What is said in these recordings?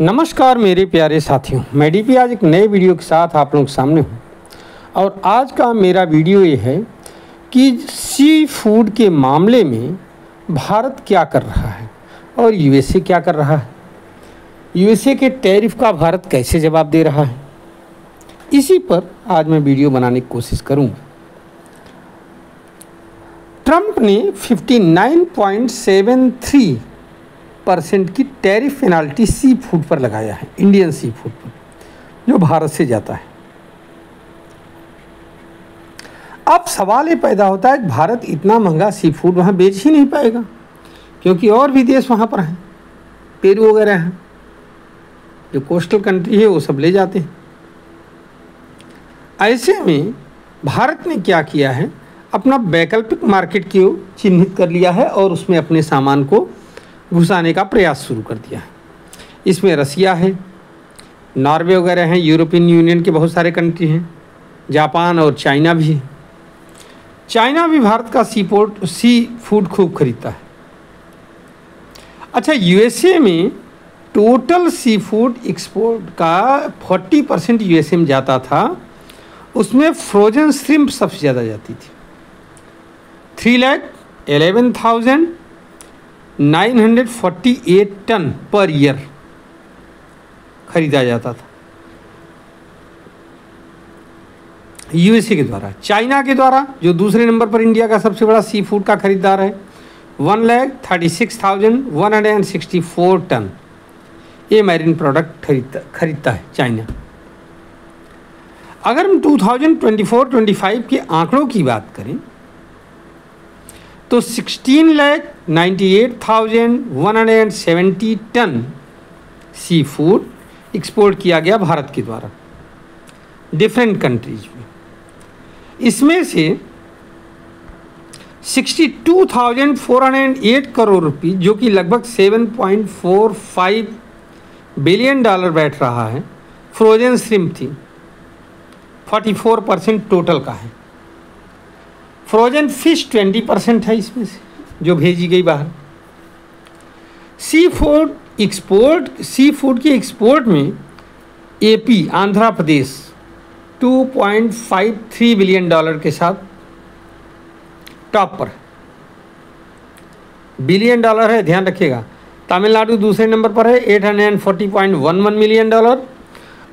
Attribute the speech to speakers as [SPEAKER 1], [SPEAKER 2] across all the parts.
[SPEAKER 1] नमस्कार मेरे प्यारे साथियों, मैं डीपी आज एक नए वीडियो के साथ आप लोगों के सामने हूँ। और आज का मेरा वीडियो ये है कि सी फूड के मामले में भारत क्या कर रहा है और यूएसए क्या कर रहा है। यूएसए के टैरिफ का भारत कैसे जवाब दे रहा है, इसी पर आज मैं वीडियो बनाने की कोशिश करूँगा। ट्रंप ने 59.73% की टैरिफ पेनाल्टी सी फूड पर लगाया है, इंडियन सी फूड पर, जो भारत से जाता है। अब सवाल ये पैदा होता है कि भारत इतना महंगा सी फूड वहाँ बेच ही नहीं पाएगा, क्योंकि और भी देश वहाँ पर हैं, पेरू वगैरह हैं, जो कोस्टल कंट्री है वो सब ले जाते हैं। ऐसे में भारत ने क्या किया है, अपना वैकल्पिक मार्केट को चिन्हित कर लिया है और उसमें अपने सामान को घुसाने का प्रयास शुरू कर दिया है। इसमें रसिया है, नॉर्वे वगैरह हैं, यूरोपियन यूनियन के बहुत सारे कंट्री हैं, जापान और चाइना भी है। चाइना भी भारत का सी फूड खूब खरीदता है। अच्छा, यूएसए में टोटल सी फूड एक्सपोर्ट का 40% यूएसए में जाता था, उसमें फ्रोजन श्रिम्प सबसे ज़्यादा जाती थी। 3,11,948 टन पर ईयर खरीदा जाता था यूएसए के द्वारा। चाइना के द्वारा, जो दूसरे नंबर पर इंडिया का सबसे बड़ा सी फूड का खरीदार है, 1,36,164 टन ये मैरीन प्रोडक्ट खरीदता है चाइना। अगर हम 2024-25 के आंकड़ों की बात करें तो 16,98,170 टन सी फूड एक्सपोर्ट किया गया भारत के द्वारा डिफरेंट कंट्रीज में। इसमें से 62,408 करोड़ रुपये, जो कि लगभग $7.45 बिलियन बैठ रहा है, फ्रोजन श्रिम्प थी। 44% टोटल का है। फ्रोजन फिश 20% है इसमें से, जो भेजी गई बाहर। सी फूड के एक्सपोर्ट में एपी, आंध्र प्रदेश, $2.53 बिलियन के साथ टॉप पर। बिलियन डॉलर है, ध्यान रखिएगा। तमिलनाडु दूसरे नंबर पर है, $840.11 मिलियन।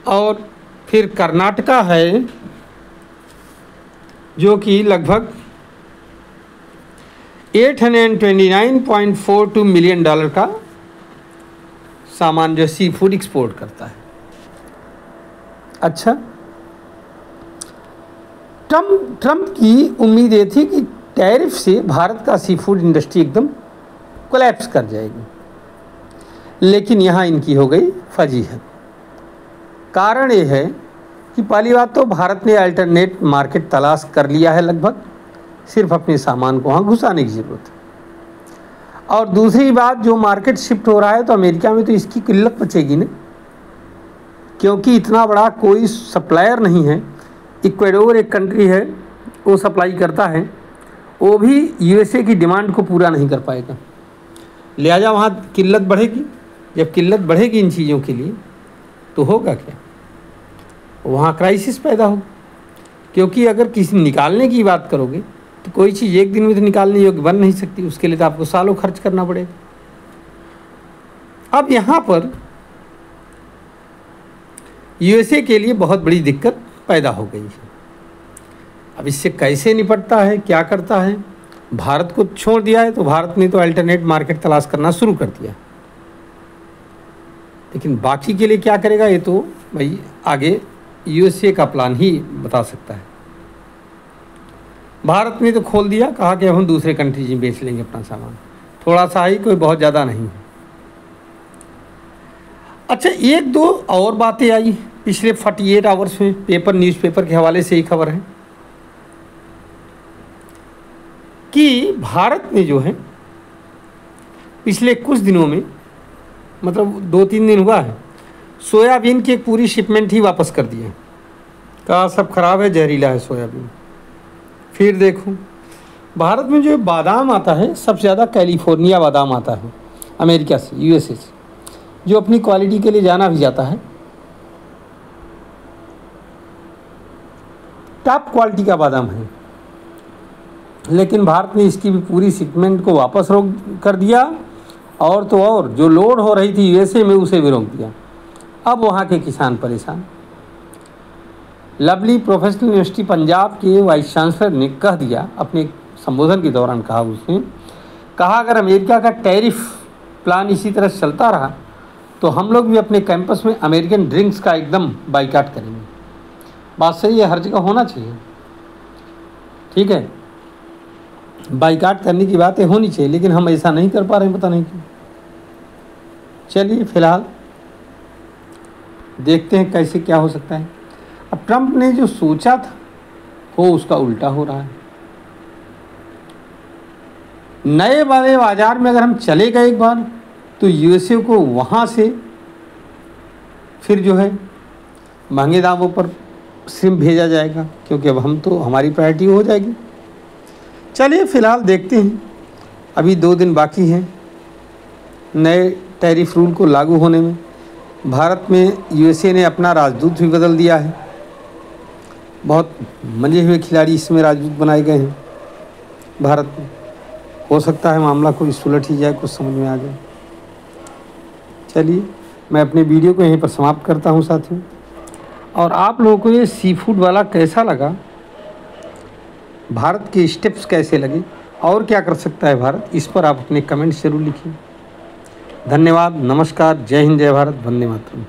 [SPEAKER 1] और फिर कर्नाटका है, जो कि लगभग $829.42 मिलियन का सामान जो सी फूड एक्सपोर्ट करता है। अच्छा, ट्रंप की उम्मीद ये थी कि टैरिफ से भारत का सी फूड इंडस्ट्री एकदम कोलैप्स कर जाएगी, लेकिन यहाँ इनकी हो गई फजीहत। कारण ये है कि पहली बात तो भारत ने अल्टरनेट मार्केट तलाश कर लिया है, लगभग सिर्फ अपने सामान को वहाँ घुसाने की ज़रूरत है। और दूसरी बात, जो मार्केट शिफ्ट हो रहा है तो अमेरिका में तो इसकी किल्लत बचेगी ना, क्योंकि इतना बड़ा कोई सप्लायर नहीं है। इक्वाडोर एक कंट्री है, वो सप्लाई करता है, वो भी यूएसए की डिमांड को पूरा नहीं कर पाएगा, लिहाजा वहाँ किल्लत बढ़ेगी। जब किल्लत बढ़ेगी इन चीज़ों के लिए तो होगा क्या, वहाँ क्राइसिस पैदा होगा। क्योंकि अगर किसी निकालने की बात करोगे तो कोई चीज़ एक दिन में तो निकालने योग्य बन नहीं सकती, उसके लिए तो आपको सालों खर्च करना पड़ेगा। अब यहाँ पर यूएसए के लिए बहुत बड़ी दिक्कत पैदा हो गई है। अब इससे कैसे निपटता है, क्या करता है? भारत को छोड़ दिया है तो भारत ने तो अल्टरनेट मार्केट तलाश करना शुरू कर दिया, लेकिन बाकी के लिए क्या करेगा ये तो भाई आगे यूएसए का प्लान ही बता सकता है। भारत ने तो खोल दिया, कहा कि अब हम दूसरे कंट्रीज में बेच लेंगे अपना सामान, थोड़ा सा ही, कोई बहुत ज़्यादा नहीं है। अच्छा, एक दो और बातें आई पिछले 48 आवर्स में, न्यूज़पेपर के हवाले से ही खबर है कि भारत ने जो है पिछले कुछ दिनों में, मतलब 2-3 दिन हुआ है, सोयाबीन की एक पूरी शिपमेंट ही वापस कर दी है। कहा सब खराब है, जहरीला है सोयाबीन। फिर देखूं, भारत में जो बादाम आता है, सबसे ज़्यादा कैलिफोर्निया बादाम आता है अमेरिका से, यूएसए से। जो अपनी क्वालिटी के लिए जाना भी जाता है। टॉप क्वालिटी का बादाम है, लेकिन भारत ने इसकी भी पूरी शिपमेंट को वापस रोक कर दिया, और तो और जो लोड हो रही थी यूएसए में उसे भी रोक दिया। अब वहाँ के किसान परेशान। लवली प्रोफेशनल यूनिवर्सिटी पंजाब के वाइस चांसलर ने कह दिया, अपने संबोधन के दौरान कहा, उसने कहा अगर अमेरिका का टैरिफ प्लान इसी तरह चलता रहा तो हम लोग भी अपने कैंपस में अमेरिकन ड्रिंक्स का एकदम बाइकाट करेंगे। बात सही है, हर जगह होना चाहिए, ठीक है, बाइकाट करने की बातें होनी चाहिए, लेकिन हम ऐसा नहीं कर पा रहे हैं, पता नहीं क्यों। चलिए फिलहाल देखते हैं कैसे क्या हो सकता है। अब ट्रंप ने जो सोचा था वो उसका उल्टा हो रहा है। नए वाले बाजार में अगर हम चले गए एक बार तो यूएसए को वहाँ से फिर जो है महंगे दामों पर श्रिम्प भेजा जाएगा, क्योंकि अब हम तो हमारी प्रायोरिटी हो जाएगी। चलिए फिलहाल देखते हैं, अभी 2 दिन बाकी हैं नए टैरिफ रूल को लागू होने में। भारत में यूएसए ने अपना राजदूत भी बदल दिया है, बहुत मंजे हुए खिलाड़ी इसमें राजदूत बनाए गए हैं भारत में। हो सकता है मामला कोई सुलझ ही जाए, कुछ समझ में आ जाए। चलिए मैं अपने वीडियो को यहीं पर समाप्त करता हूं साथियों, और आप लोगों को ये सी फूड वाला कैसा लगा, भारत के स्टेप्स कैसे लगे और क्या कर सकता है भारत, इस पर आप अपने कमेंट्स जरूर लिखिए। धन्यवाद, नमस्कार, जय हिंद, जय भारत, वंदे मातरम।